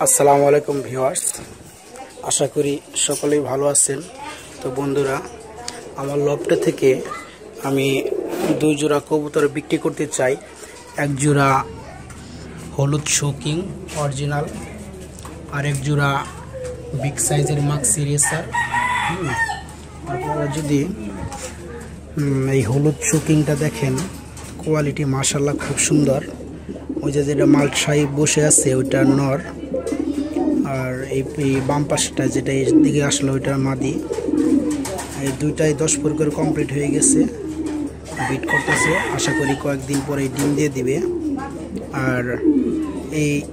আসসালামু আলাইকুম ভিউয়ার্স, আশা করি সকলেই ভালো আছেন। তো বন্ধুরা, আমার লফটে থেকে আমি 2 জোড়া কবুতর বিক্রি করতে চাই। এক জোড়া হলুদ শোকিং অরিজিনাল, আর এক জোড়া বিগ সাইজের মাক্সি রেসার। আপনারা যদি এই হলুদ শোকিংটা দেখেন, কোয়ালিটি মাশাআল্লাহ খুব সুন্দর। ওই যে যেটা মালসাই বসে আছে ওইটা নর, আর এই বাম পাশটা যেটা এর দিকে আসলো ওইটা মাদি। এই দুইটাই 10 ফুট করে কমপ্লিট হয়ে গেছে, বিট করতেছে। আশা করি কয়েকদিন পরে ডিম দিয়ে দিবে। আর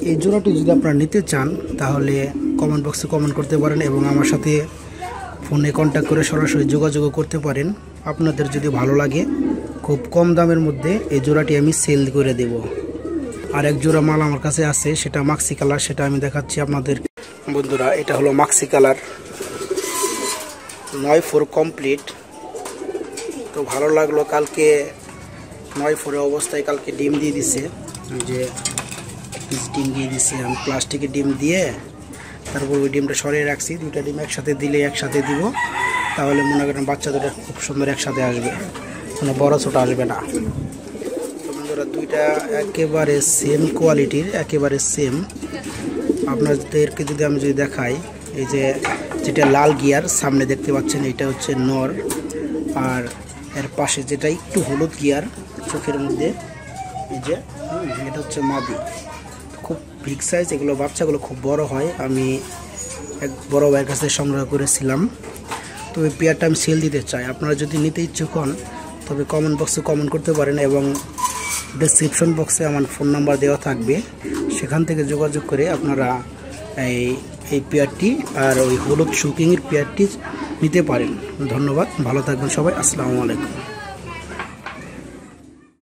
এই জোড়াটি যদি আপনারা নিতে চান তাহলে কমেন্ট বক্সে কমেন্ট করতে পারেন এবং আমার সাথে ফোনে কন্ট্যাক্ট করে সরাসরি যোগাযোগ করতে পারেন। আপনাদের যদি ভালো লাগে খুব কম দামের মধ্যে এই জোড়াটি আমি সেল করে দেব। আর এক জোড়া মাল আমার কাছে আছে, সেটা মাক্সি কালার, সেটা আমি দেখাচ্ছি আপনাদের। বন্ধুরা, এটা হলো মাক্সি কালার, 9 ফুট কমপ্লিট। তো ভালো লাগলো, কালকে 9 ফুটের অবস্থায় কালকে ডিম দিয়ে দিছে। যে ডিম দিয়ে দিছে, আমি প্লাস্টিকের ডিম দিয়ে তারপর ওই ডিমটা সরিয়ে রাখছি। দুইটা ডিম একসাথে দিলে একসাথে দিব, তাহলে মনে করেন বাচ্চা দুটো খুব সুন্দর একসাথে আসবে, কোনো বড় ছোট আসবে না। তো বন্ধুরা, দুইটা একেবারে সেম কোয়ালিটির, একেবারে সেম। আপনাদেরকে যদি আমি দেখাই, এই যে যেটা লাল গিয়ার সামনে দেখতে পাচ্ছেন এটা হচ্ছে নর, আর এর পাশে যেটা একটু হলুদ গিয়ার চোখের মধ্যে, এই যে এটা হচ্ছে মাদি। খুব বিগ সাইজ, এগুলো বাচ্চাগুলো খুব বড় হয়। আমি এক বড় ভাইয়ের কাছে সংগ্রহ করেছিলাম। তো এই পেয়ারটা আমি সেল দিতে চাই। আপনারা যদি নিতে ইচ্ছুক হন তবে কমেন্ট বক্সে কমেন্ট করতে পারেন এবং ডেসক্রিপশন বক্সে আমার ফোন নাম্বার দেওয়া থাকবে, সেখান থেকে যোগাযোগ করে আপনারা এই পেয়ারটি আর ওই হলুদ শুকিংয়ের পেয়ারটি নিতে পারেন। ধন্যবাদ, ভালো থাকবেন সবাই। আসসালামু আলাইকুম।